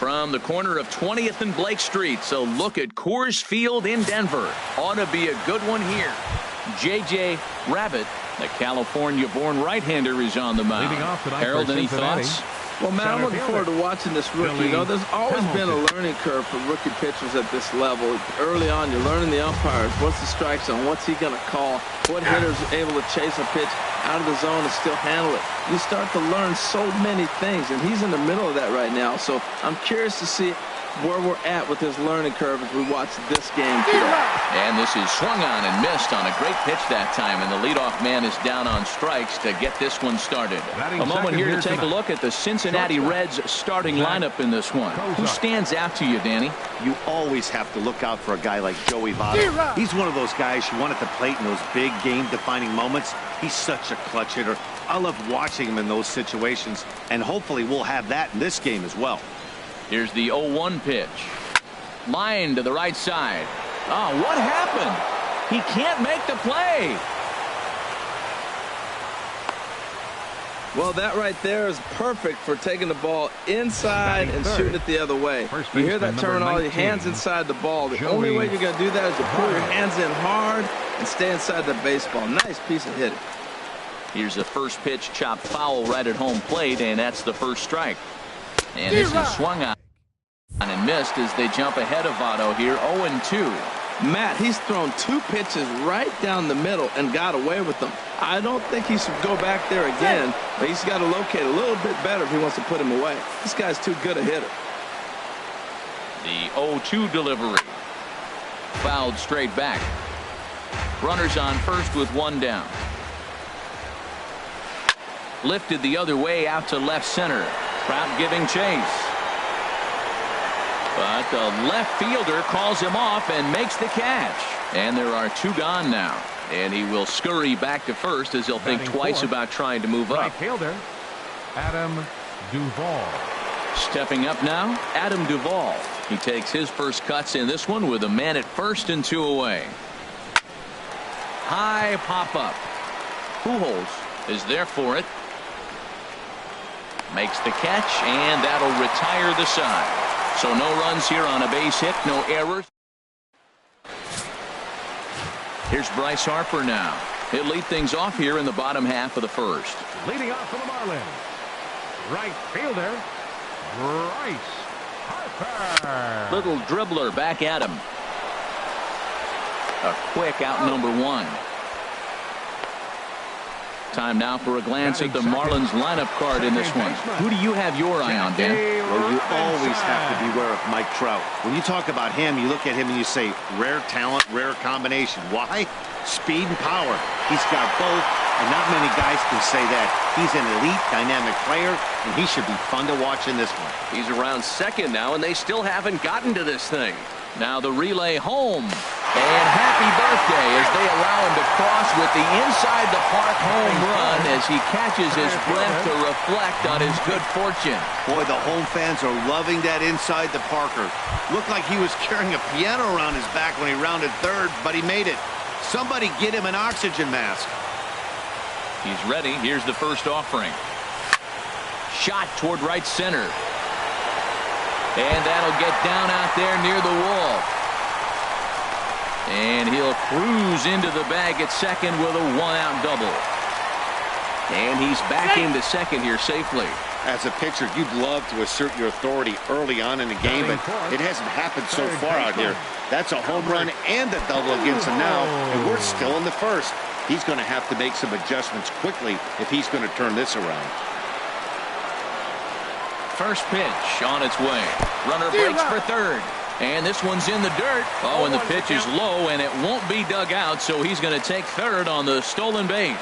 from the corner of 20th and Blake Street. So look at Coors Field in Denver. Ought to be a good one here. J.J. Rabbit, the California-born right-hander, is on the mound. Harold, any thoughts? Well, man, I'm looking forward to watching this rookie. You know, there's always been a learning curve for rookie pitchers at this level. Early on, you're learning the umpires. What's the strike zone? What's he going to call? What hitter's able to chase a pitch out of the zone and still handle it? You start to learn so many things, and he's in the middle of that right now. So I'm curious to see where we're at with his learning curve as we watch this game today. And this is swung on and missed on a great pitch that time, and the leadoff man is down on strikes to get this one started. A moment here to take a look at the Cincinnati Reds starting lineup in this one. Who stands out to you, Danny? You always have to look out for a guy like Joey Votto. He's one of those guys you want at the plate in those big game-defining moments. He's such a clutch hitter. I love watching him in those situations, and hopefully we'll have that in this game as well. Here's the 0-1 pitch. Line to the right side. Oh, what happened? He can't make the play. Well, that right there is perfect for taking the ball inside and shooting it the other way. You hear that terminology, hands inside the ball. The only way you're going to do that is to pull your hands in hard and stay inside the baseball. Nice piece of hitting. Here's the first pitch, chopped foul right at home plate, and that's the first strike. And this is swung on and missed as they jump ahead of Votto here, 0-2. Matt, he's thrown 2 pitches right down the middle and got away with them. I don't think he should go back there again, but he's got to locate a little bit better if he wants to put him away. This guy's too good a hitter. The 0-2 delivery. Fouled straight back. Runners on first with 1 down. Lifted the other way out to left center. Trout giving chase. But the left fielder calls him off and makes the catch. And there are 2 gone now. And he will scurry back to first as he'll think twice about trying to move up. Right fielder, Adam Duvall. Stepping up now, Adam Duvall. He takes his first cuts in this one with a man at first and 2 away. High pop-up. Pujols is there for it. Makes the catch, and that'll retire the side. So no runs here on a base hit, no errors. Here's Bryce Harper now. He'll lead things off here in the bottom half of the first. Leading off for the Marlins, right fielder, Bryce Harper. Little dribbler back at him. A quick out number 1. Time now for a glance at the Marlins lineup card in this one. Who do you have your eye on, Dan? Well, you always have to beware of Mike Trout. When you talk about him, you look at him and you say, rare talent, rare combination. Why? Speed and power. He's got both, and not many guys can say that. He's an elite, dynamic player, and he should be fun to watch in this one. He's around second now, and they still haven't gotten to this thing. Now the relay home. And happy birthday as they allow him to cross with the inside the park home run as he catches his breath to reflect on his good fortune. Boy, the home fans are loving that inside the Parker. Looked like he was carrying a piano around his back when he rounded third, but he made it. Somebody get him an oxygen mask. He's ready. Here's the first offering. Shot toward right center. And that'll get down out there near the wall. And he'll cruise into the bag at second with a 1-out double. And he's back into second here safely. As a pitcher, you'd love to assert your authority early on in the game, but it hasn't happened so far out here. That's a home run and a double against him now, and we're still in the first. He's going to have to make some adjustments quickly if he's going to turn this around. First pitch on its way. Runner breaks for third. And this one's in the dirt. Oh, and the pitch is low, and it won't be dug out, so he's going to take third on the stolen base.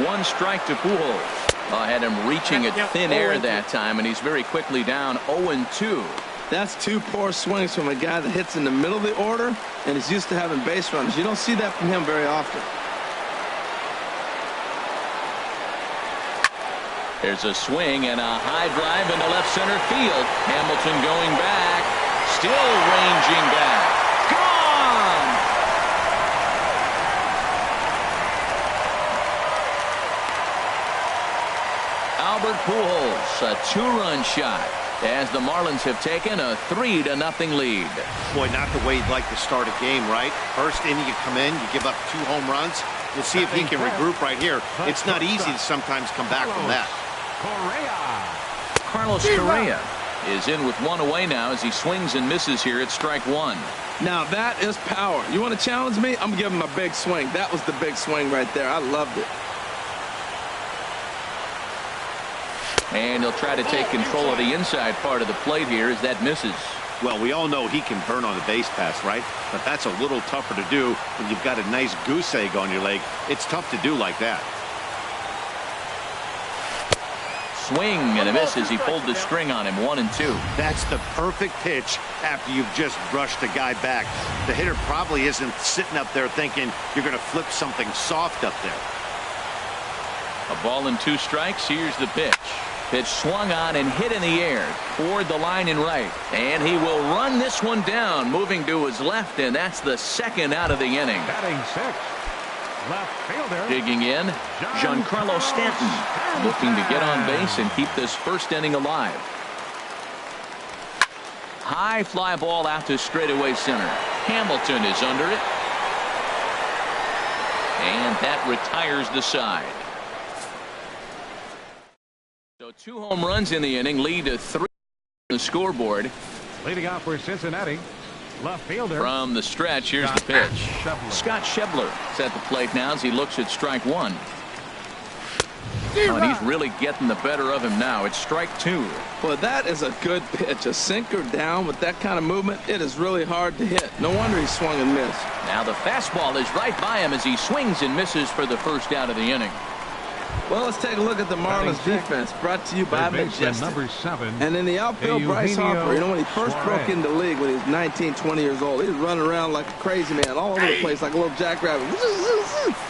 1 strike to Pujols. Had him reaching at thin air that time, and he's very quickly down 0-2. That's 2 poor swings from a guy that hits in the middle of the order, and is used to having base runners. You don't see that from him very often. There's a swing and a high drive into left center field. Hamilton going back. Still ranging back. Gone! Albert Pujols, a 2-run shot, as the Marlins have taken a 3-0 lead. Boy, not the way you'd like to start a game, right? First inning, you come in, you give up 2 home runs. We'll see if he can regroup right here. It's not easy to sometimes come back from that. Carlos Correa is in with 1 away now as he swings and misses here at strike 1. Now that is power. You want to challenge me? I'm giving him a big swing. That was the big swing right there. I loved it. And he'll try to take control of the inside part of the plate here as that misses. Well, we all know he can burn on the base pass, right? But that's a little tougher to do when you've got a nice goose egg on your leg. It's tough to do like that. Swing and a miss as he pulled the string on him. 1-2. That's the perfect pitch after you've just brushed a guy back. The hitter probably isn't sitting up there thinking you're going to flip something soft up there. A ball and 2 strikes. Here's the pitch. Pitch swung on and hit in the air toward the line and right. And he will run this one down, moving to his left, and that's the 2nd out of the inning. Batting 6th, left fielder. Digging in, Giancarlo Stanton, looking to get on base and keep this first inning alive. High fly ball out to straightaway center. Hamilton is under it. And that retires the side. So 2 home runs in the inning lead to 3 on the scoreboard. Leading off for Cincinnati, left fielder. From the stretch, here's the pitch. Scott Schebler is at the plate now as he looks at strike 1. Oh, and he's really getting the better of him now. It's strike 2. Well, that is a good pitch. A sinker down with that kind of movement, it is really hard to hit. No wonder he swung and missed. Now the fastball is right by him as he swings and misses for the first out of the inning. Well, let's take a look at the Marlins defense, brought to you by Majestic. Number 7. And in the outfield, Bryce Harper, you know, when he first broke into the league when he was 19, 20 years old, he was running around like a crazy man all over the place like a little jackrabbit.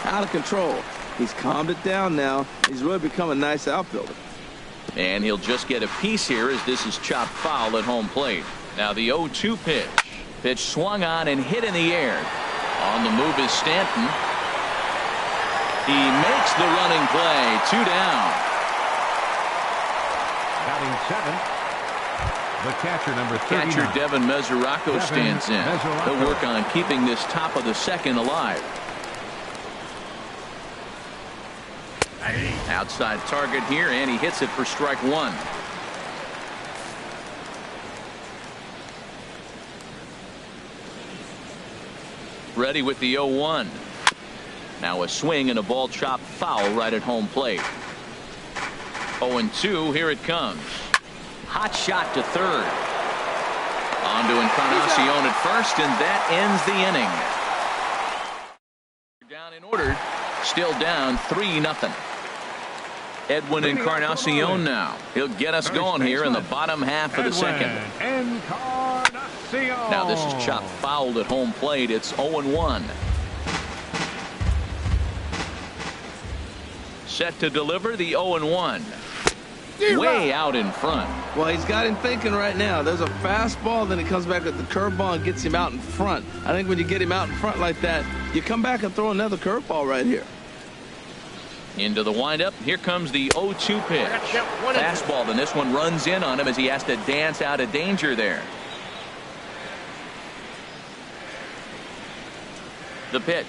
Out of control. He's calmed it down now. He's really become a nice outfielder. And he'll just get a piece here as this is chopped foul at home plate. Now the 0-2 pitch. Pitch swung on and hit in the air. On the move is Stanton. He makes the running play. 2 down. Batting 7. The catcher, number 39. Catcher Devin Mesoraco stands in. He'll work on keeping this top of the 2nd alive. Outside target here, and he hits it for strike 1. Ready with the 0-1. Now a swing and a ball chopped foul right at home plate. 0-2. Here it comes. Hot shot to third. On to Encarnacion at first, and that ends the inning. Down in order. Still down 3-0. Edwin Encarnacion now. He'll get us going here in the bottom half of the 2nd. Now this is chopped fouled at home plate. It's 0-1. Set to deliver the 0-1. Way out in front. Well, he's got him thinking right now. There's a fastball, then he comes back with the curveball and gets him out in front. I think when you get him out in front like that, you come back and throw another curveball right here. Into the windup. Here comes the 0-2 pitch. Fastball, then this one runs in on him as he has to dance out of danger there. The pitch.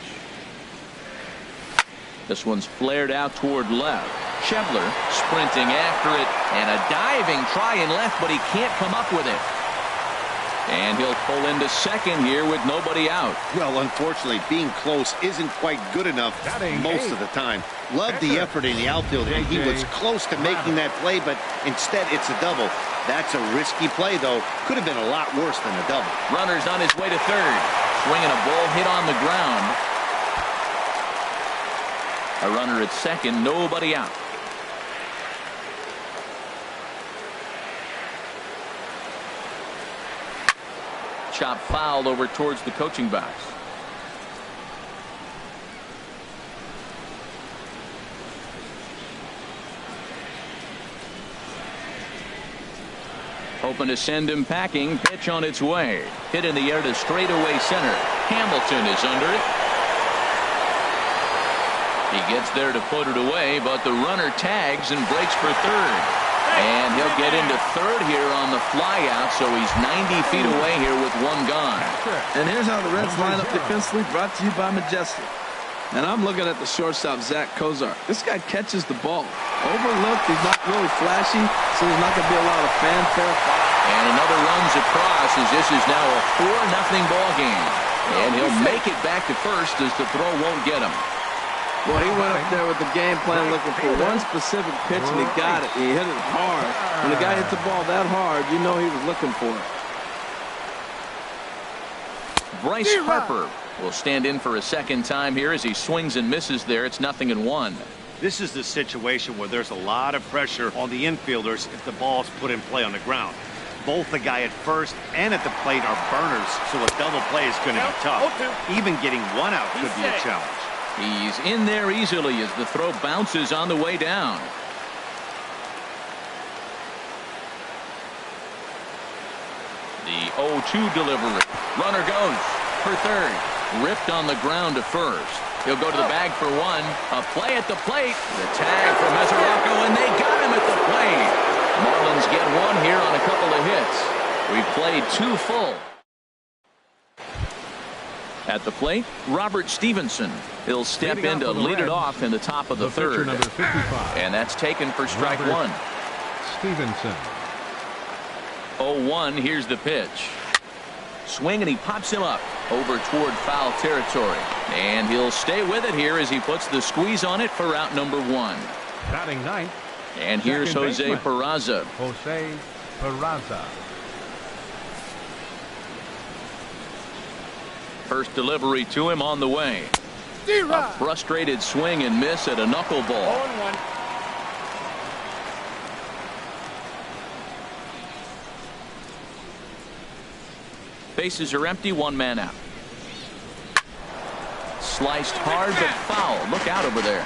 This one's flared out toward left. Schebler sprinting after it, and a diving try in left, but he can't come up with it. And he'll pull into 2nd here with nobody out. Well, unfortunately, being close isn't quite good enough most of the time. Love the effort in the outfield, and he was close to making that play, but instead it's a double. That's a risky play, though. Could have been a lot worse than a double. Runner's on his way to third. Swinging a ball hit on the ground. A runner at 2nd, nobody out. Chop foul over towards the coaching box. Hoping to send him packing. Pitch on its way. Hit in the air to straightaway center. Hamilton is under it. He gets there to put it away, but the runner tags and breaks for third. And he'll get into third here on the flyout, so he's 90 feet away here with one gone. And here's how the Reds line up defensively, brought to you by Majestic. And I'm looking at the shortstop, Zach Kozar. This guy catches the ball. Overlooked, he's not really flashy, so there's not going to be a lot of fanfare. And another runs across as this is now a 4-0 ball game. And he'll make it back to first as the throw won't get him. Well, he went up there with the game plan looking for one specific pitch, and he got it. He hit it hard. When the guy hits the ball that hard, you know he was looking for it. Bryce Harper will stand in for a second time here as he swings and misses there. It's 0-1. This is the situation where there's a lot of pressure on the infielders if the ball's put in play on the ground. Both the guy at first and at the plate are burners, so a double play is going to be tough. Even getting one out could be a challenge. He's in there easily as the throw bounces on the way down. The 0-2 delivery. Runner goes for third. Ripped on the ground to first. He'll go to the bag for one. A play at the plate. The tag for Mesoraco, and they got him at the plate. Marlins get one here on a couple of hits. We've played 2 full. At the plate, Robert Stevenson. He'll step in to lead it off in the top of the third. Number 55. And that's taken for strike one. Stevenson. 0-1. Here's the pitch. Swing, and he pops him up over toward foul territory. And he'll stay with it here as he puts the squeeze on it for out number 1. Batting ninth. And here's Jose Peraza. Jose Peraza. First delivery to him on the way. A frustrated swing and miss at a knuckleball. 0-1. Bases are empty, 1 man out. Sliced hard but foul. Look out over there.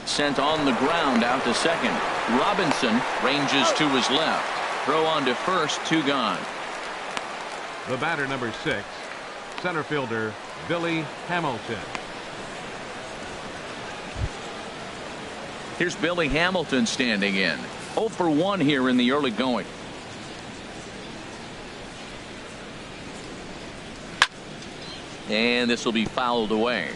Sent on the ground out to second. Robinson ranges to his left. Throw on to first, 2 gone. The batter, number 6, center fielder Billy Hamilton. Here's Billy Hamilton standing in. 0 for 1 here in the early going. And this will be fouled away.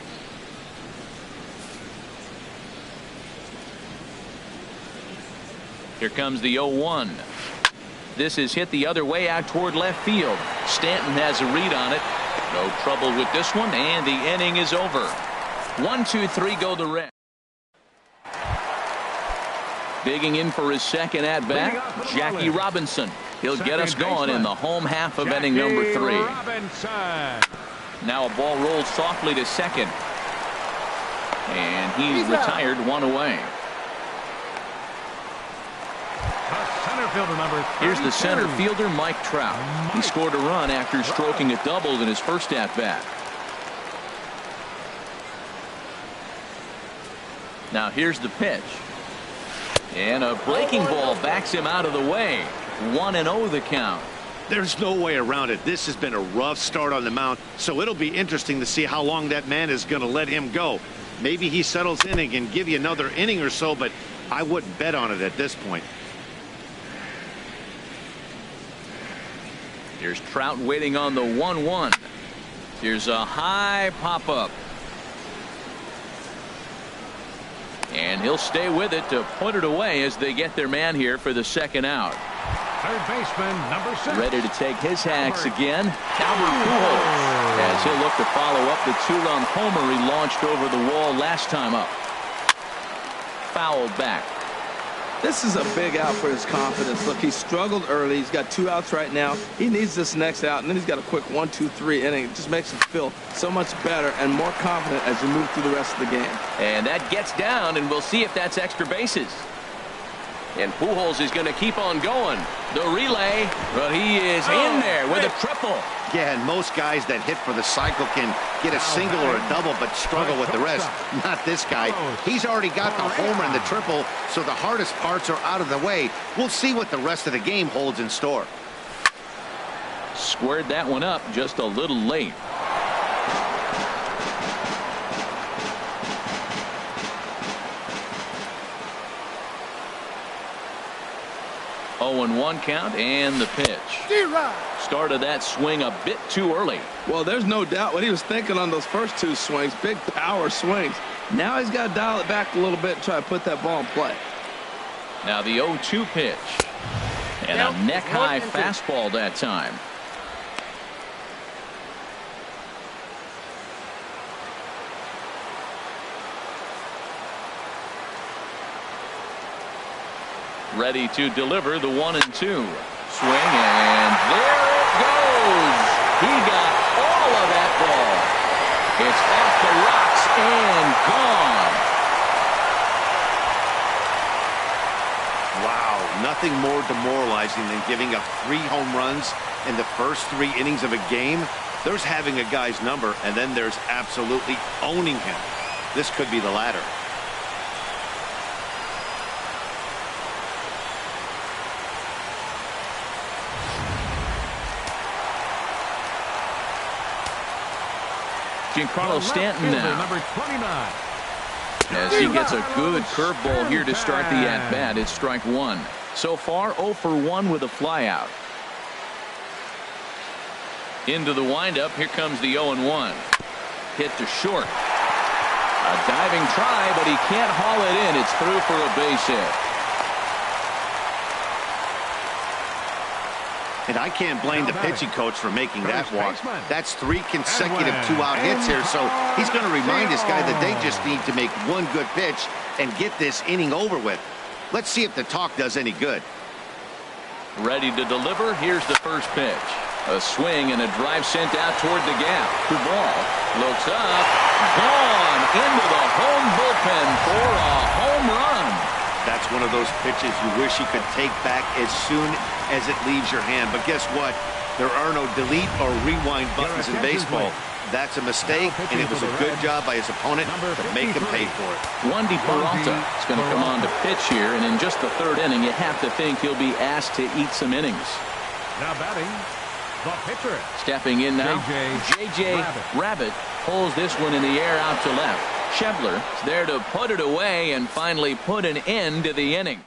Here comes the 0-1. This is hit the other way out toward left field. Stanton has a read on it. No trouble with this one, and the inning is over. 1, 2, 3 go the Reds. Digging in for his second at bat, Jackie Robinson. He'll get us going in the home half of inning number 3. Now a ball rolls softly to second. And he's retired, 1 away. Here's the center fielder, Mike Trout. He scored a run after stroking a double in his first at bat. Now here's the pitch. And a breaking ball backs him out of the way. 1-0 the count. There's no way around it. This has been a rough start on the mound, so it'll be interesting to see how long that man is going to let him go. Maybe he settles in and can give you another inning or so, but I wouldn't bet on it at this point. Here's Trout waiting on the 1-1. Here's a high pop-up. And he'll stay with it to put it away as they get their man here for the second out. Third baseman, number 6. Ready to take his hacks again. Albert Pujols, as he'll look to follow up the 2-run homer he launched over the wall last time up. Fouled back. This is a big out for his confidence. Look, he struggled early. He's got 2 outs right now. He needs this next out, and then he's got a quick 1, 2, 3 inning. It just makes him feel so much better and more confident as you move through the rest of the game. And that gets down, and we'll see if that's extra bases. And Pujols is going to keep on going. The relay, but he is in there with a triple. Yeah, and most guys that hit for the cycle can get a single or a double, but struggle with the rest. Not this guy. He's already got the homer and the triple, so the hardest parts are out of the way. We'll see what the rest of the game holds in store. Squared that one up just a little late. 0-1 count and the pitch. Started that swing a bit too early. Well, there's no doubt what he was thinking on those first two swings. Big power swings. Now he's got to dial it back a little bit and try to put that ball in play. Now the 0-2 pitch. And a neck-high fastball that time. Ready to deliver the 1-2. Swing, and there it goes. He got all of that ball. It's off the rocks and gone. Wow, nothing more demoralizing than giving up 3 home runs in the first 3 innings of a game. There's having a guy's number, and then there's absolutely owning him. This could be the latter. Giancarlo Stanton now, number 29. as he gets a good curveball here to start the at-bat. It's strike 1. So far 0 for 1 with a flyout. Into the windup. Here comes the 0-1. Hit to short. A diving try, but he can't haul it in. It's through for a base hit. And I can't blame the pitching coach for making that walk. That's 3 consecutive 2-out hits here, so he's going to remind this guy that they just need to make 1 good pitch and get this inning over with. Let's see if the talk does any good. Ready to deliver. Here's the first pitch. A swing and a drive sent out toward the gap. Duvall looks up. Gone into the home bullpen for a home run. That's one of those pitches you wish you could take back as soon as it leaves your hand. But guess what? There are no delete or rewind buttons in baseball. That's a mistake, and it was a good job by his opponent to make him pay for it. Wandy Peralta is going to come on to pitch here, and in just the 3rd inning, you have to think he'll be asked to eat some innings. Now batting, the pitcher. Stepping in now, J.J. Rabbit pulls this one in the air out to left. Schebler is there to put it away and finally put an end to the inning.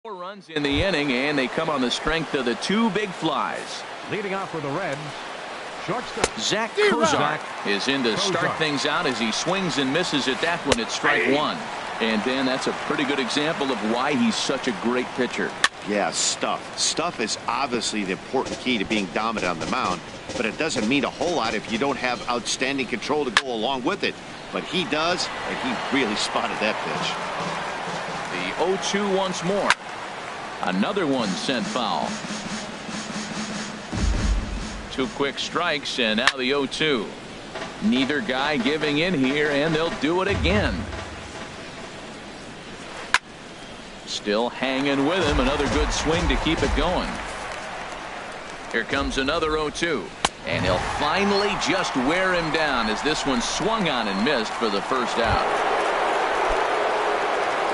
4 runs in the inning, and they come on the strength of the 2 big flies. Leading off for the Reds, shortstop Zach Kozak is in to start things out as he swings and misses at that one at strike 1. And then that's a pretty good example of why he's such a great pitcher. Yeah, stuff. Stuff is obviously the important key to being dominant on the mound, but it doesn't mean a whole lot if you don't have outstanding control to go along with it. But he does, and he really spotted that pitch. The 0-2 once more. Another one sent foul. 2 quick strikes, and now the 0-2. Neither guy giving in here, and they'll do it again. Still hanging with him. Another good swing to keep it going. Here comes another 0-2. And he'll finally just wear him down as this one swung on and missed for the first out.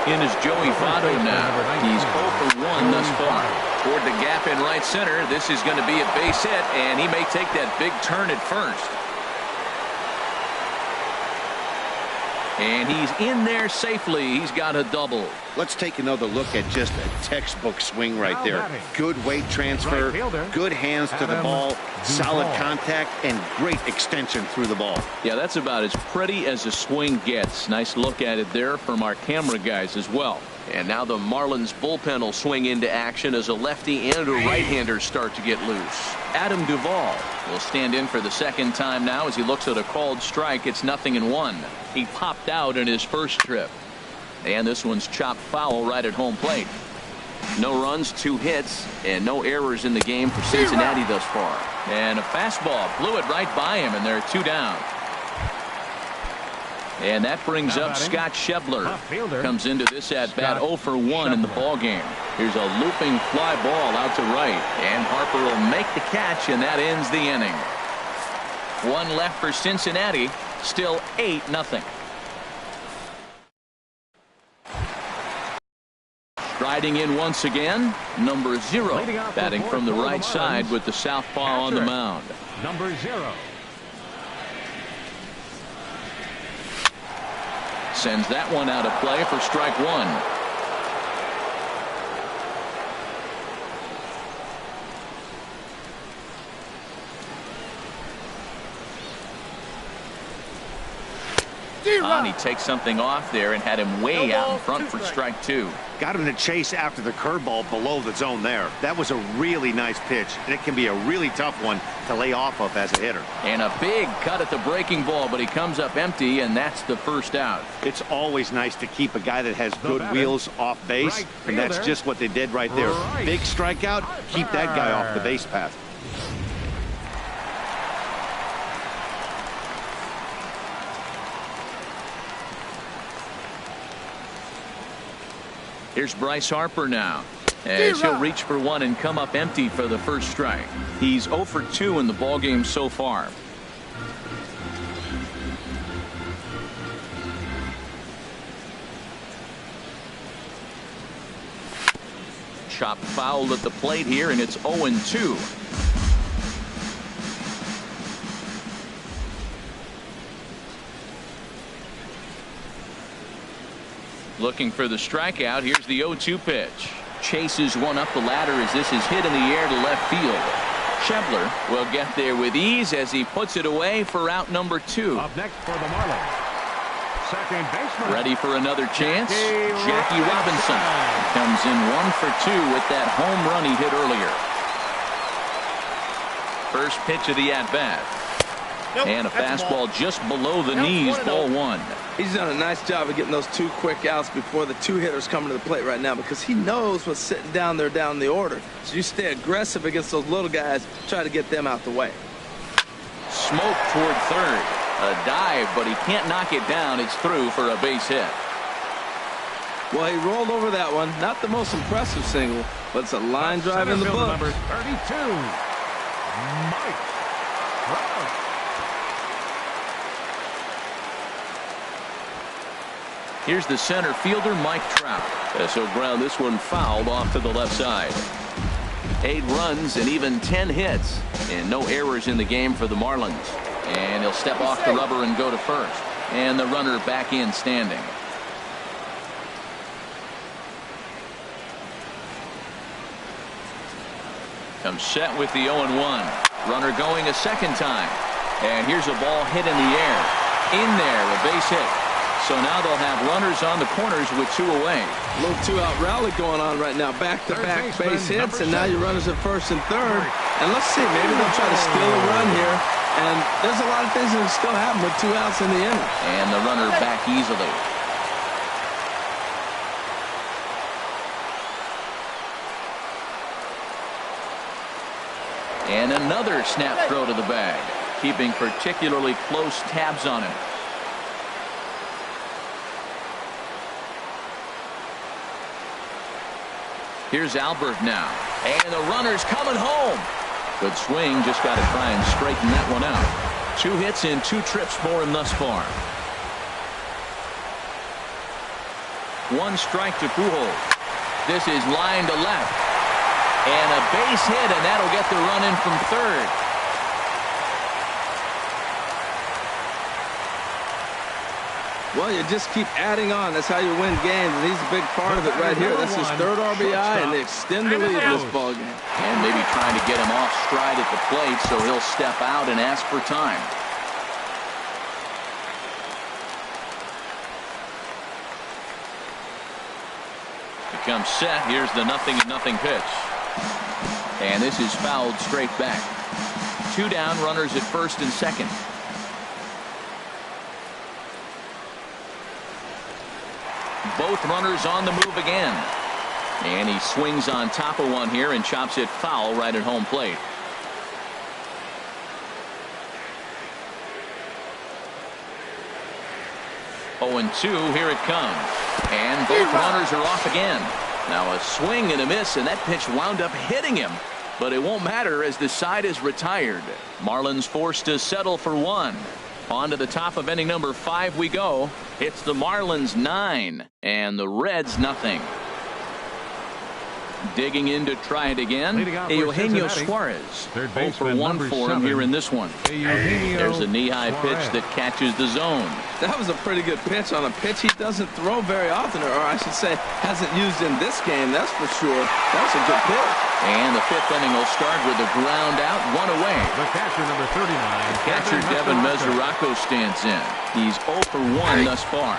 In is Joey Votto now. He's 0 for 1 thus far. Toward the gap in right center. This is going to be a base hit, and he may take that big turn at first. And he's in there safely. He's got a double. Let's take another look at just a textbook swing right there. Good weight transfer, good hands to the ball, solid contact, and great extension through the ball. Yeah, that's about as pretty as a swing gets. Nice look at it there from our camera guys as well. And now the Marlins bullpen will swing into action as a lefty and a right-hander start to get loose. Adam Duvall will stand in for the 2nd time now as he looks at a called strike. It's 0-1. He popped out in his first trip. And this one's chopped foul right at home plate. No runs, 2 hits, and no errors in the game for Cincinnati thus far. And a fastball blew it right by him, and they're 2 down. And that brings up Scott Schebler. Comes into this at-bat 0 for 1 in the ball game. Here's a looping fly ball out to right. And Harper will make the catch, and that ends the inning. 1 left for Cincinnati. Still 8-0. Riding in once again, number 0, batting from the right side with the southpaw on the mound. Number 0. Sends that one out of play for strike 1. And he takes something off there and had him way out in front for strike 2. Got him to chase after the curveball below the zone there. That was a really nice pitch, and it can be a really tough one to lay off of as a hitter. And a big cut at the breaking ball, but he comes up empty, and that's the first out. It's always nice to keep a guy that has good wheels off base, and that's just what they did right there. Big strikeout, keep that guy off the base path. Here's Bryce Harper now, as he'll reach for one and come up empty for the first strike. He's 0 for 2 in the ballgame so far. Chopped foul at the plate here, and it's 0-2. Looking for the strikeout. Here's the 0-2 pitch. Chases one up the ladder as this is hit in the air to left field. Schebler will get there with ease as he puts it away for out number 2. Up next for the Marlins, second baseman. Ready for another chance. Jackie Robinson comes in 1 for 2 with that home run he hit earlier. First pitch of the at-bat. And a fastball just below the knees, ball 1. He's done a nice job of getting those 2 quick outs before the 2 hitters coming to the plate right now, because he knows what's sitting down there down the order. So you stay aggressive against those little guys, try to get them out the way. Smoke toward third. A dive, but he can't knock it down. It's through for a base hit. Well, he rolled over that one. Not the most impressive single, but it's a line drive in the book. Number 32, Mike Trout. Here's the center fielder, Mike Trout, as he'll ground this one fouled off to the left side. 8 runs and even 10 hits, and no errors in the game for the Marlins. And he'll step off the rubber and go to first. And the runner back in standing. Comes set with the 0-1. Runner going a second time. And here's a ball hit in the air. In there, a base hit. So now they'll have runners on the corners with 2 away. A little 2-out rally going on right now. Back-to-back base hits, and now your runners at first and third. And let's see, maybe they'll try to steal a run here. And there's a lot of things that can still happen with 2 outs in the inning. And the runner back easily. And another snap throw to the bag, keeping particularly close tabs on him. Here's Albert now, and the runner's coming home. Good swing, just got to try and straighten that one out. 2 hits and 2 trips for him thus far. 1 strike to Pujols. This is line to left, and a base hit, and that'll get the run in from third. Well, you just keep adding on. That's how you win games, and he's a big part of it right here. That's his 3rd RBI, and they extend the lead in this ballgame. And maybe trying to get him off stride at the plate, so he'll step out and ask for time. Becomes set. Here's the 0-0 pitch. And this is fouled straight back. 2 down, runners at first and second. Both runners on the move again. And he swings on top of one here and chops it foul right at home plate. Oh, and 2, here it comes. And both runners are off again. Now a swing and a miss, and that pitch wound up hitting him. But it won't matter as the side is retired. Marlins forced to settle for 1. On to the top of inning number 5 we go. It's the Marlins 9 and the Reds 0. Digging in to try it again, Eugenio Suarez. 0 for 1 for him here in this one. There's a knee-high pitch that catches the zone. That was a pretty good pitch on a pitch he doesn't throw very often, or I should say hasn't used in this game, that's for sure. That's a good pitch. And the 5th inning will start with a ground out, 1 away. The catcher, number 39. Catcher Devin Mesoraco stands in. He's 0 for 1 thus far.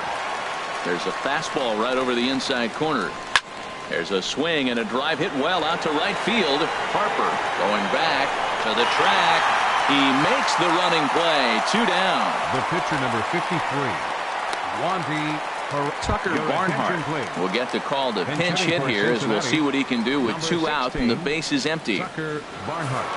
There's a fastball right over the inside corner. There's a swing and a drive hit well out to right field. Harper going back to the track. He makes the running play. 2 down. The pitcher, number 53, Wandy Tucker Barnhart will get the call to pinch hit here, as we'll see what he can do with 2 out and the base is empty. Tucker Barnhart.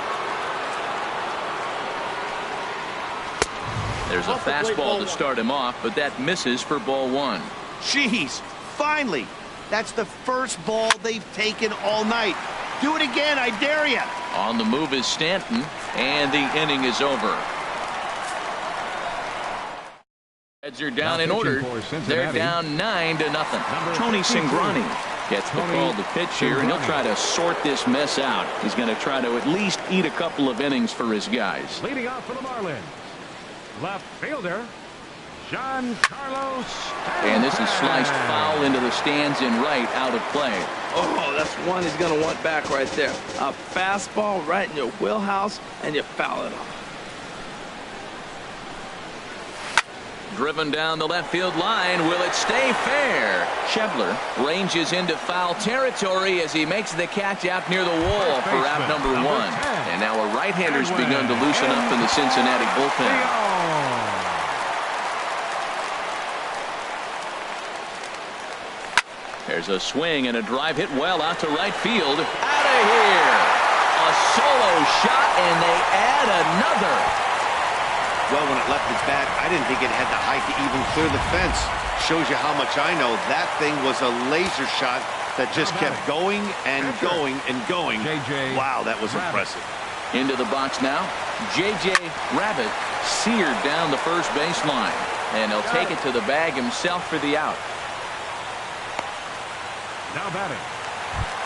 There's a fastball to start him off, but that misses for ball 1. Jeez, finally. That's the first ball they've taken all night. Do it again, I dare you. On the move is Stanton, and the inning is over. Reds are down in order. They're down 9-0. Tony Cingrani gets the call to pitch here, and he'll try to sort this mess out. He's going to try to at least eat a couple of innings for his guys. Leading off for the Marlins, left fielder Giancarlo Stanton. And this is sliced foul into the stands in right, out of play. Oh, that's one he's going to want back right there. A fastball right in your wheelhouse, and you foul it off. Driven down the left field line. Will it stay fair? Schebler ranges into foul territory as he makes the catch out near the wall for out number 1. And now a right-hander's begun to loosen up in the Cincinnati bullpen. There's a swing and a drive hit well out to right field. Out of here. A solo shot, and they add another. Well, when it left its bat, I didn't think it had the height to even clear the fence. Shows you how much I know. That thing was a laser shot that just kept going and going and going. Wow, that was impressive. Into the box now. J.J. Rabbit seared down the first baseline. And he'll take it to the bag himself for the out. Now batting,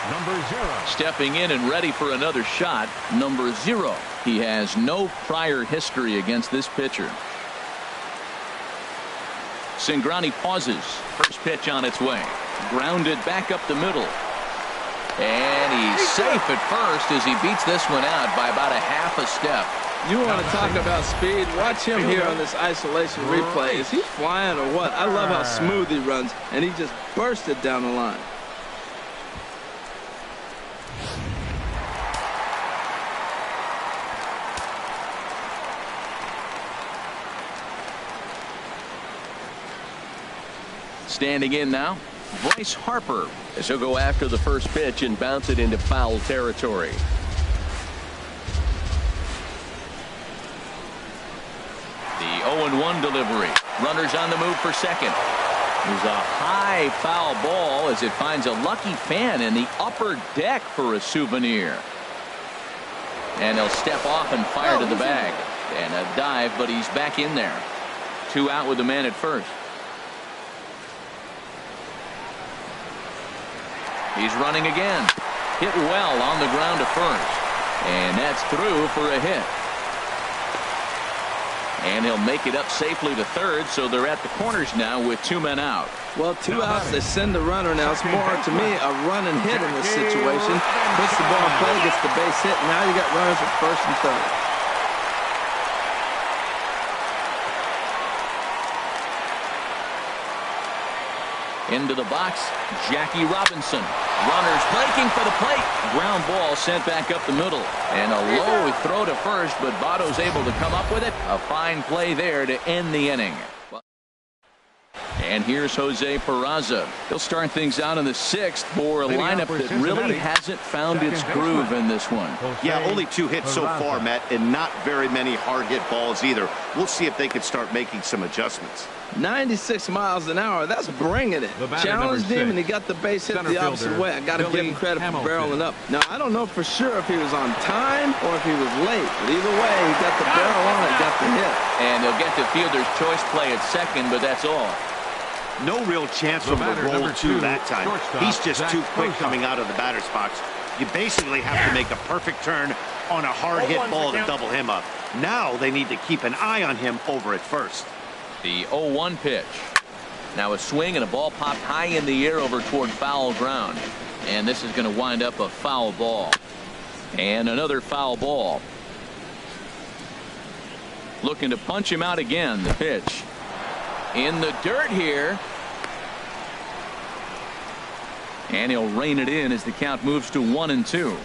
number 0. Stepping in and ready for another shot, number 0. He has no prior history against this pitcher. Cingrani pauses. First pitch on its way. Grounded back up the middle. And he's safe at first as he beats this one out by about a half a step. You want to talk about speed? Watch him here on this isolation replay. Is he flying or what? I love how smooth he runs, and he just bursted down the line. Standing in now, Bryce Harper, as he'll go after the first pitch and bounce it into foul territory. The 0-1 delivery. Runners on the move for second. There's a high foul ball as it finds a lucky fan in the upper deck for a souvenir. And he'll step off and fire to the bag. And a dive, but he's back in there. 2 out with the man at first. He's running again. Hit well on the ground to first. And that's through for a hit. And he'll make it up safely to third, so they're at the corners now with 2 men out. Well, 2 outs, they send the runner. Now it's more, to me, a run and hit in this situation. Puts the ball in play, gets the base hit. Now you got runners at first and third. Into the box, Jackie Robinson. Runners breaking for the plate. Ground ball sent back up the middle. And a low throw to first, but Votto's able to come up with it. A fine play there to end the inning. And here's Jose Peraza. He'll start things out in the 6th for a lineup that really hasn't found its groove in this one. Yeah, only 2 hits so far, Matt, and not very many hard hit balls either. We'll see if they can start making some adjustments. 96 miles an hour. That's bringing it. Challenged him, and he got the base hit the opposite way. I got to give him credit for barreling up. Now, I don't know for sure if he was on time or if he was late. But either way, he got the barrel on it, got the hit. And they'll get the fielder's choice play at second, but that's all. No real chance from the roll two that time. He's just too quick coming out of the batter's box. You basically have to make a perfect turn on a hard hit ball to double him up. Now they need to keep an eye on him over at first. The 0-1 pitch. Now a swing and a ball popped high in the air over toward foul ground. And this is going to wind up a foul ball. And another foul ball. Looking to punch him out again. The pitch. In the dirt here. And he'll rein it in as the count moves to 1-2.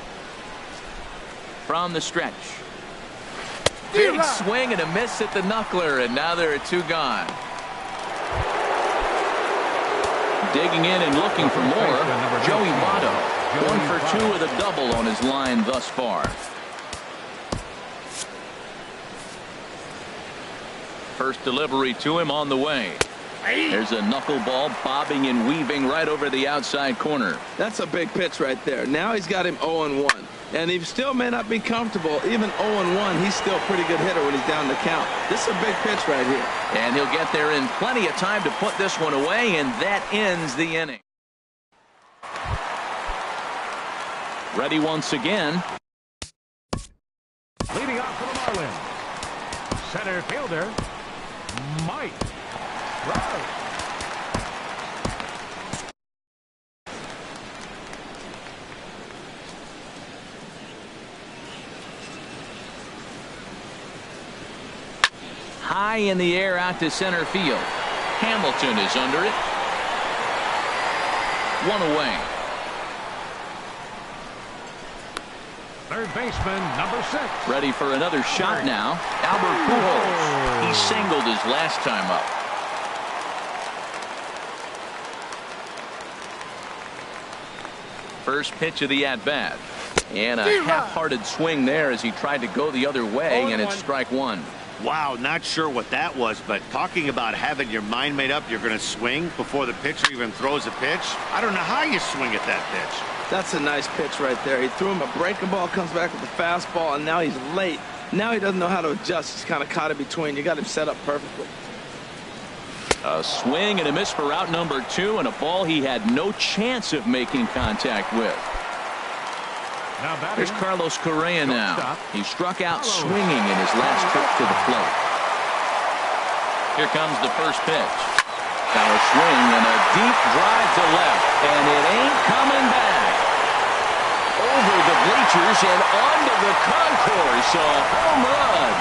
From the stretch. Big swing and a miss at the knuckler, and now there are two gone. Digging in and looking for more, Joey Votto. 1 for 2 with a double on his line thus far. First delivery to him on the way. There's a knuckleball bobbing and weaving right over the outside corner. That's a big pitch right there. Now he's got him 0-1. And he still may not be comfortable. Even 0-1, he's still a pretty good hitter when he's down the count. This is a big pitch right here. And he'll get there in plenty of time to put this one away, and that ends the inning. Ready once again. Leading off for the Marlins, center fielder, Mike Trout. High in the air out to center field. Hamilton is under it. One away. Third baseman, number 6. Ready for another shot now. Albert Pujols. He singled his last time up. First pitch of the at-bat. And a half-hearted swing there as he tried to go the other way, and it's strike one. Wow, not sure what that was, but talking about having your mind made up you're going to swing before the pitcher even throws a pitch. I don't know how you swing at that pitch. That's a nice pitch right there. He threw him a breaking ball, comes back with a fastball, and now he's late. Now he doesn't know how to adjust. He's kind of caught in between. You got him set up perfectly. A swing and a miss for out number 2, and a ball he had no chance of making contact with. Here's Carlos Correa now. He struck out swinging in his last trip to the plate. Here comes the first pitch. Now a swing and a deep drive to left, and it ain't coming back. Over the bleachers and onto the concourse. A home run.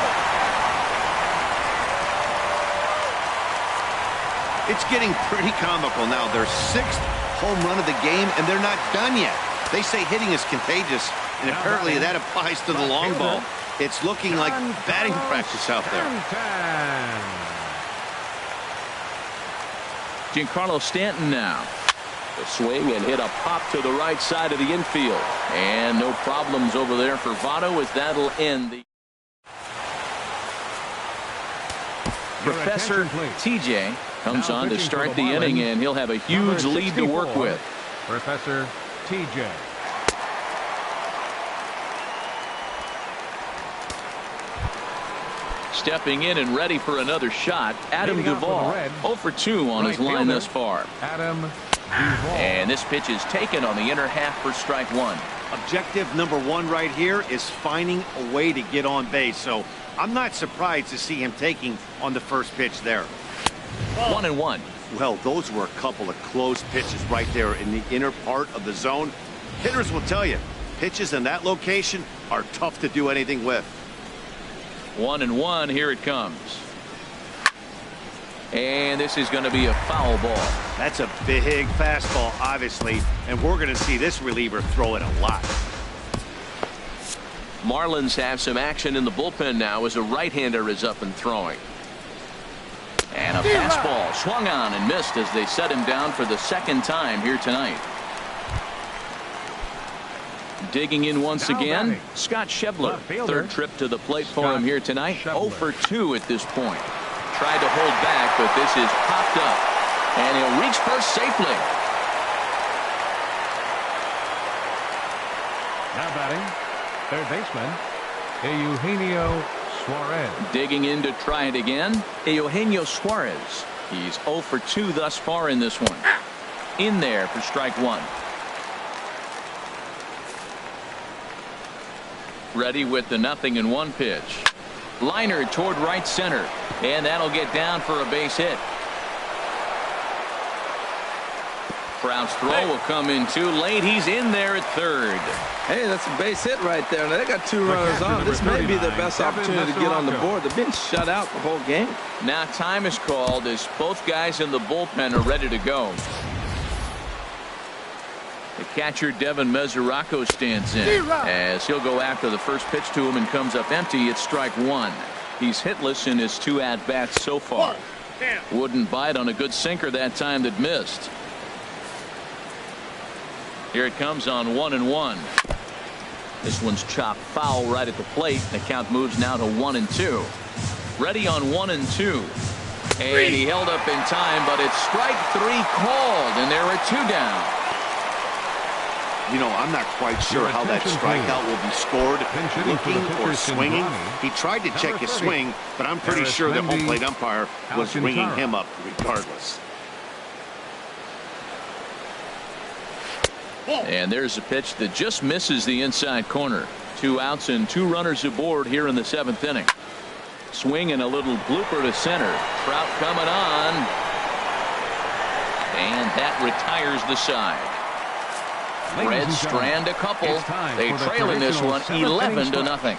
It's getting pretty comical now. Their 6th home run of the game, and they're not done yet. They say hitting is contagious, and apparently that applies to the long ball. It's looking like batting practice out there. Giancarlo Stanton now. The swing and hit a pop to the right side of the infield. And no problems over there for Votto as that'll end the... Professor TJ comes on to start the inning, and he'll have a huge lead to work with. Professor TJ. Stepping in and ready for another shot, Adam Duvall. 0 for 2 on his line thus far. Adam Duvall. And this pitch is taken on the inner half for strike one. Objective number 1 right here is finding a way to get on base. So I'm not surprised to see him taking on the first pitch there. 1-1. Well, those were a couple of close pitches right there in the inner part of the zone. Hitters will tell you, pitches in that location are tough to do anything with. 1-1. Here it comes. And this is going to be a foul ball. That's a big fastball, obviously, and we're going to see this reliever throw it a lot. Marlins have some action in the bullpen now as a right-hander is up and throwing. And a fastball swung on and missed as they set him down for the 2nd time here tonight. Digging in once again, Scott Schebler. 3rd trip to the plate for him here tonight. 0 for 2 at this point. Tried to hold back, but this is popped up. And he'll reach first safely. Now batting, 3rd baseman, Eugenio Suarez. Digging in to try it again, Eugenio Suarez. He's 0 for 2 thus far in this one. In there for strike one. Ready with the 0-1 pitch. Liner toward right center. And that'll get down for a base hit. Trout's throw will come in too late. He's in there at third. Hey, that's a base hit right there. Now they got 2 runners on. This may be their best opportunity to get on the board. They've been shut out the whole game. Now time is called as both guys in the bullpen are ready to go. The catcher Devin Mesoraco stands in as he'll go after the first pitch to him and comes up empty. It's strike one. He's hitless in his 2 at-bats so far. Wouldn't bite on a good sinker that time that missed. Here it comes on 1-1. This one's chopped foul right at the plate. The count moves now to 1-2. Ready on 1-2. And he held up in time, but it's strike 3 called, and there are 2 down. You know, I'm not quite sure how that strikeout will be scored, looking or swinging. He tried to check his swing, but I'm pretty sure the home plate umpire was ringing him up regardless. And there's a pitch that just misses the inside corner. 2 outs and 2 runners aboard here in the 7th inning. Swing and a little blooper to center. Trout coming on. And that retires the side. Reds strand a couple. They trail in this one 11-0.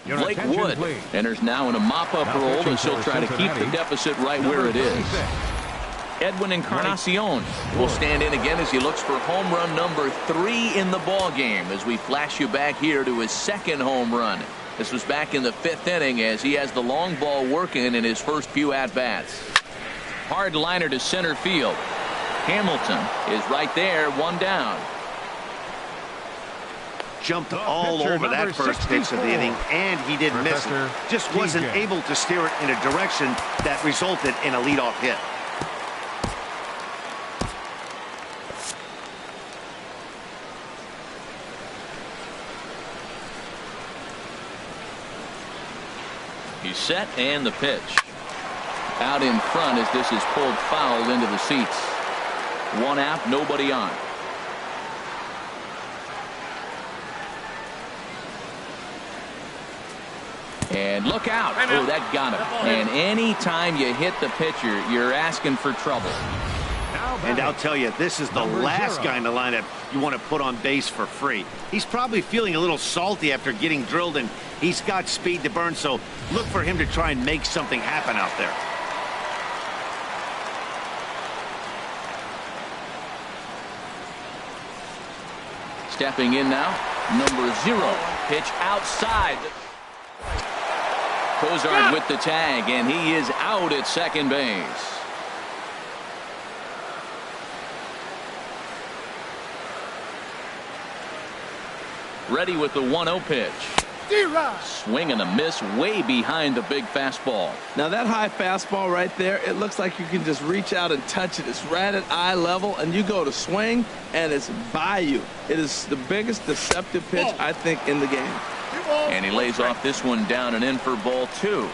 Blake Wood enters now in a mop-up role as he'll try to keep the deficit right where it is. Edwin Encarnacion will stand in again as he looks for home run number 3 in the ball game as we flash you back here to his 2nd home run. This was back in the 5th inning as he has the long ball working in his first few at-bats. Hard liner to center field. Hamilton is right there, 1 down. Jumped all over that first pitch of the inning, and he didn't miss it. Just wasn't able to steer it in a direction that resulted in a leadoff hit. He's set, and the pitch. Out in front as this is pulled foul into the seats. 1 out, nobody on. And look out. Oh, that got him. And any time you hit the pitcher, you're asking for trouble. And I'll tell you, this is the last guy in the lineup you want to put on base for free. He's probably feeling a little salty after getting drilled, and he's got speed to burn, so look for him to try and make something happen out there. Stepping in now, number 0. Pitch outside. Cozart with the tag, and he is out at second base. Ready with the 1-0 pitch. Swing and a miss way behind the big fastball. Now that high fastball right there, it looks like you can just reach out and touch it. It's right at eye level, and you go to swing, and it's by you. It is the biggest deceptive pitch, I think, in the game. And he lays off this one down and in for ball 2.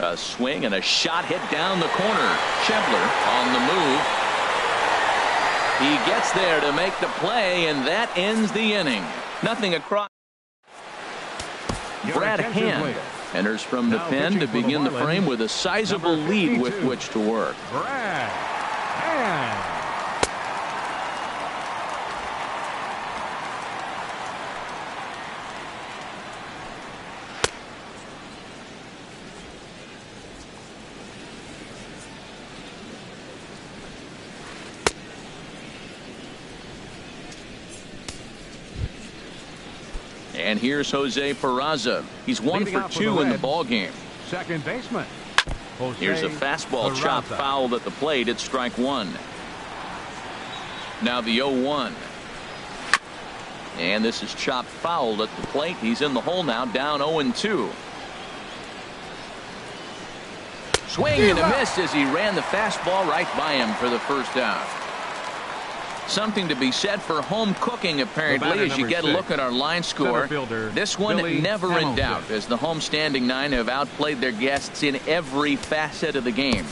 A swing and a shot hit down the corner. Schebler on the move. He gets there to make the play, and that ends the inning. Nothing across. Brad Hand enters from the pen to begin the frame with a sizable lead with which to work. Brad Hand. And here's Jose Peraza. He's 1 for 2 in the ball game. Second baseman. Here's a fastball chopped fouled at the plate. It's strike 1. Now the 0-1. And this is chopped fouled at the plate. He's in the hole now, down 0-2. Swing and a miss as he ran the fastball right by him for the first out. Something to be said for home cooking, apparently, as you get a look at our line score. This one never in doubt, as the home standing 9 have outplayed their guests in every facet of the game.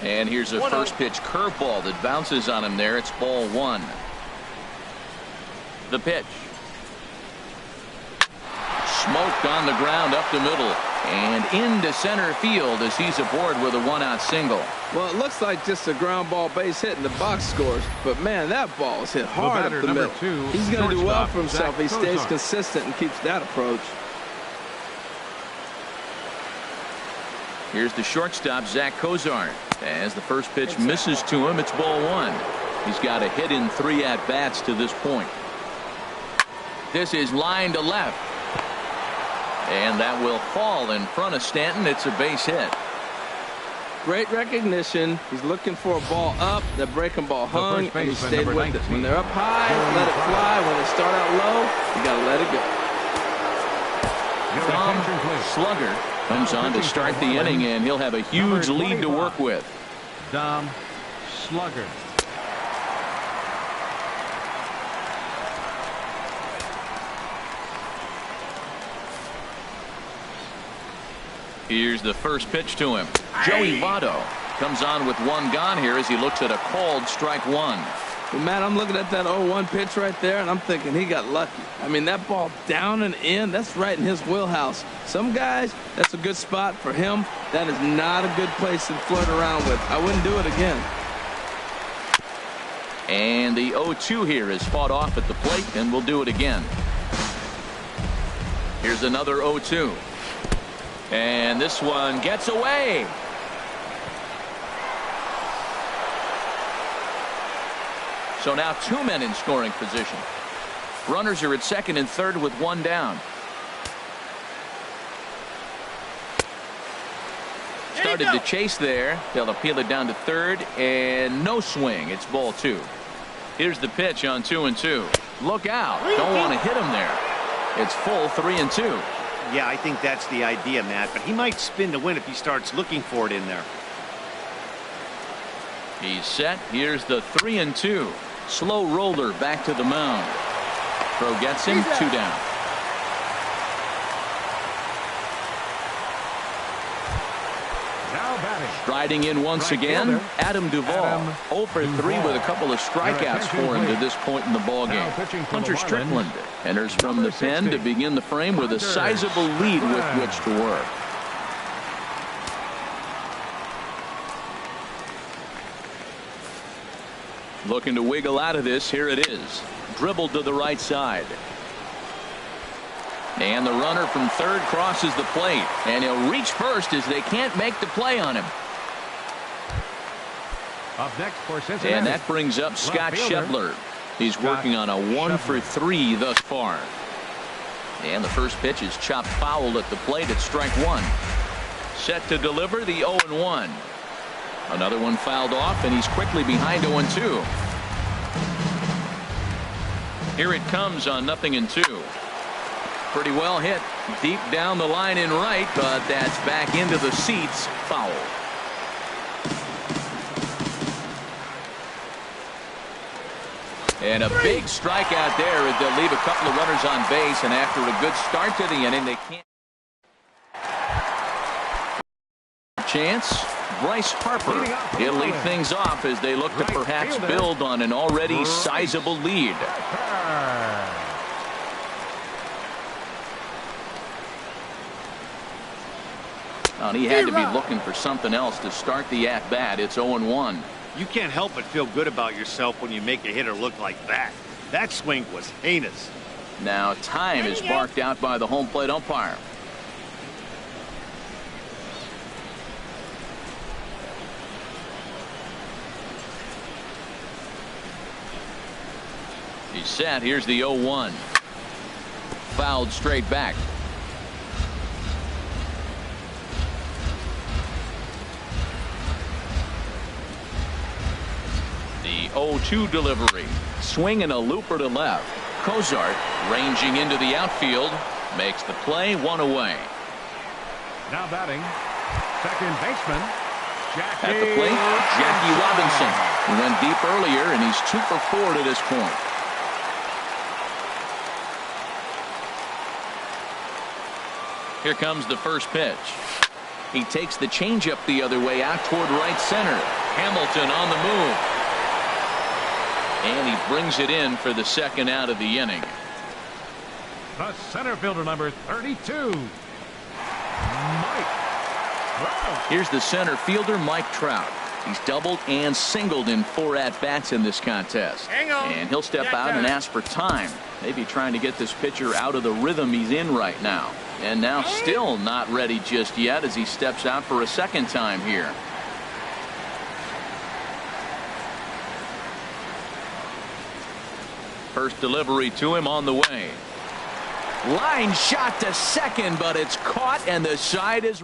And here's a first pitch curveball that bounces on him there. It's ball 1. The pitch. Smoked on the ground up the middle and into center field as he's aboard with a 1-out single. Well, it looks like just a ground ball base hit in the box scores, but man, that ball is hit hard up the middle. He's going to do well for himself. He stays consistent and keeps that approach. Here's the shortstop, Zach Cozart. As the first pitch misses to him, it's ball 1. He's got a hit in 3 at-bats to this point. This is line to left. And that will fall in front of Stanton. It's a base hit. Great recognition. He's looking for a ball up. The breaking ball hung, and he stayed with it. When they're up high, let it fly. When they start out low, you got to let it go. Tom Slugger comes on to start the inning, and he'll have a huge lead to work with. Dom Slugger. Here's the first pitch to him. Joey Votto comes on with 1 gone here as he looks at a called strike 1. Well, Matt, I'm looking at that 0-1 pitch right there, and I'm thinking he got lucky. I mean, that ball down and in, that's right in his wheelhouse. Some guys, that's a good spot. For him, that is not a good place to flirt around with. I wouldn't do it again. And the 0-2 here is fought off at the plate, and we'll do it again. Here's another 0-2. And this one gets away. So now 2 men in scoring position. Runners are at second and third with 1 down. Started to chase there. They'll appeal it down to third, and no swing. It's ball 2. Here's the pitch on 2-2. Look out. Don't want to hit him there. It's full 3-2. Yeah, I think that's the idea, Matt, but he might spin to win if he starts looking for it in there. He's set. Here's the 3-2. Slow roller back to the mound. Throw gets him. 2 down. Now batting. Striding in once again, Adam Duvall. 0 for 3 with a couple of strikeouts for him to this point in the ballgame. Hunter Strickland enters from the pen to begin the frame with a sizable lead with which to work. Looking to wiggle out of this. Here it is. Dribbled to the right side. And the runner from third crosses the plate. And he'll reach first as they can't make the play on him. Up next for Cincinnati. And that brings up Scott Schebler. He's working on a 1 for 3 thus far. And the first pitch is chopped foul at the plate at strike 1. Set to deliver the 0-1. Another one fouled off, and he's quickly behind 0-2. Here it comes on 0-2. Pretty well hit deep down the line in right, but that's back into the seats. Foul. And a big strikeout there as they'll leave a couple of runners on base, and after a good start to the inning, they can't. Chance. Bryce Harper. He'll lead things off as they look to perhaps build on an already sizable lead. He had to be looking for something else to start the at-bat. It's 0-1. You can't help but feel good about yourself when you make a hitter look like that. That swing was heinous. Now time is marked out by the home plate umpire. He's set. Here's the 0-1. Fouled straight back. The 0-2 delivery. Swing and a looper to left. Cozart ranging into the outfield. Makes the play, 1 away. Now batting, second baseman, Jackie. At the plate, Jackie Robinson. He went deep earlier, and he's 2 for 4 to this point. Here comes the first pitch. He takes the changeup the other way out toward right center. Hamilton on the move. And he brings it in for the second out of the inning. The center fielder, number 32, Mike Trout. Here's the center fielder, Mike Trout. He's doubled and singled in 4 at-bats in this contest. And he'll step out and ask for time. Maybe trying to get this pitcher out of the rhythm he's in right now. And now still not ready just yet as he steps out for a second time here. First delivery to him on the way. Line shot to second, but it's caught and the side is.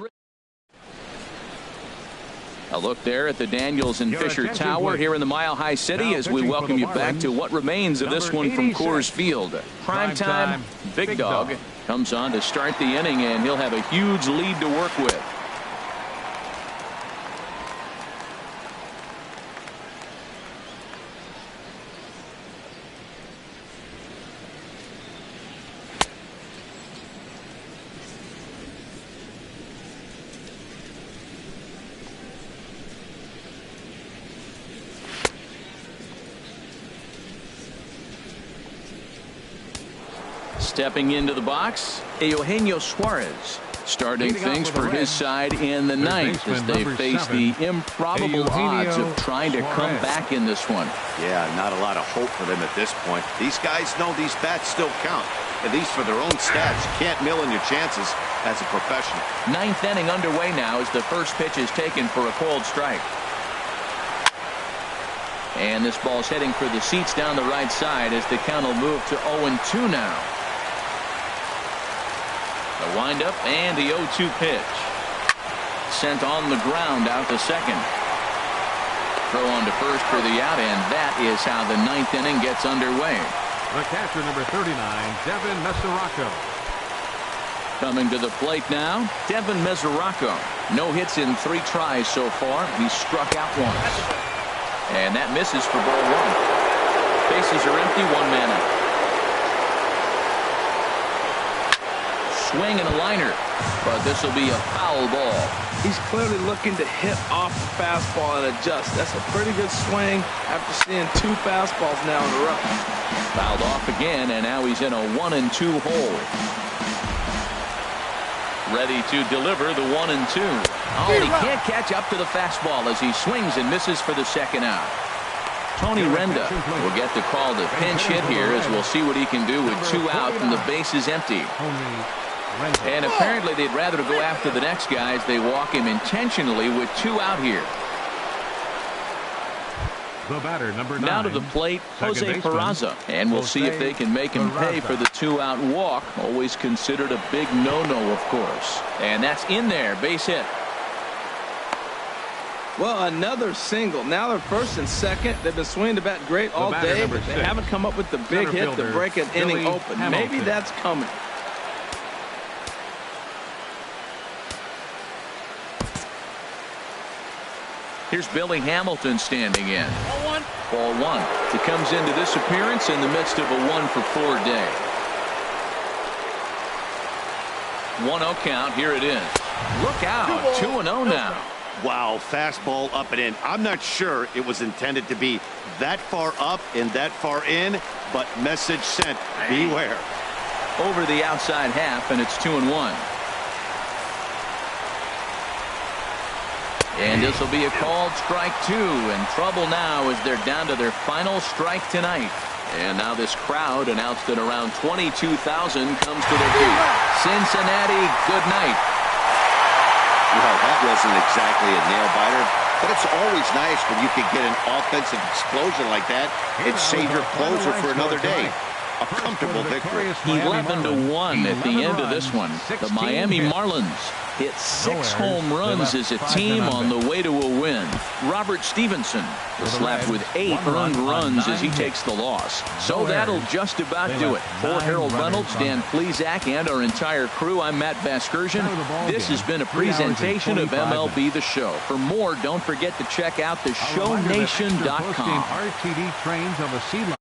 A look there at the Daniels and Fisher Tower here in the Mile High City as we welcome you back to what remains of this one from Coors Field. Primetime Big Dog comes on to start the inning, and he'll have a huge lead to work with. Stepping into the box, Eugenio Suarez. Starting things for his side in the ninth as they face the improbable odds of trying to come back in this one. Yeah, not a lot of hope for them at this point. These guys know these bats still count, at least for their own stats. You can't mill in your chances as a professional. Ninth inning underway now as the first pitch is taken for a called strike. And this ball's heading for the seats down the right side as the count will move to 0-2 now. The windup and the 0-2 pitch. Sent on the ground out to second. Throw on to first for the out, and that is how the ninth inning gets underway. The catcher, number 39, Devin Mesoraco. Coming to the plate now, Devin Mesoraco. No hits in 3 tries so far. He struck out once. And that misses for ball 1. Bases are empty, 1 man out. Swing and a liner, but this will be a foul ball. He's clearly looking to hit off the fastball and adjust. That's a pretty good swing after seeing 2 fastballs now in a row. Fouled off again, and now he's in a 1-2 hole. Ready to deliver the 1-2. Oh, he can't catch up to the fastball as he swings and misses for the second out. Tony Renda will get the call to pinch hit here as we'll see what he can do with 2 out and the base is empty. And apparently they'd rather go after the next guy as they walk him intentionally with 2 out here. The batter, number 9. Now to the plate, Jose Peraza. And we'll see if they can make him pay for the 2-out walk. Always considered a big no-no, of course. And that's in there, base hit. Well, another single. Now they're first and second. They've been swinging the bat great all day, but they haven't come up with the big hit to break an inning open. Maybe that's coming. Here's Billy Hamilton standing in. Ball 1. He comes into this appearance in the midst of a 1-for-4 day. 1-0 count. Here it is. Look out. 2-0 now. Wow, fastball up and in. I'm not sure it was intended to be that far up and that far in, but message sent. Beware. Over the outside half, and it's 2-1. And this will be a called strike 2, and trouble now as they're down to their final strike tonight. And now this crowd, announced at around 22,000, comes to their feet. Cincinnati, good night. Well, that wasn't exactly a nail-biter, but it's always nice when you can get an offensive explosion like that and save your closer for another day. a comfortable victory. 11-1 at the end of this one. The Miami Marlins hit 6 home runs as a team on the way to a win. Robert Stevenson is slapped with 8 earned runs as he takes the loss. So that'll just about do it. For Harold Reynolds, Dan Plesac, and our entire crew, I'm Matt Vasgersian. This has been a presentation of MLB The Show. For more, don't forget to check out theshownation.com. RTD trains on the sea line.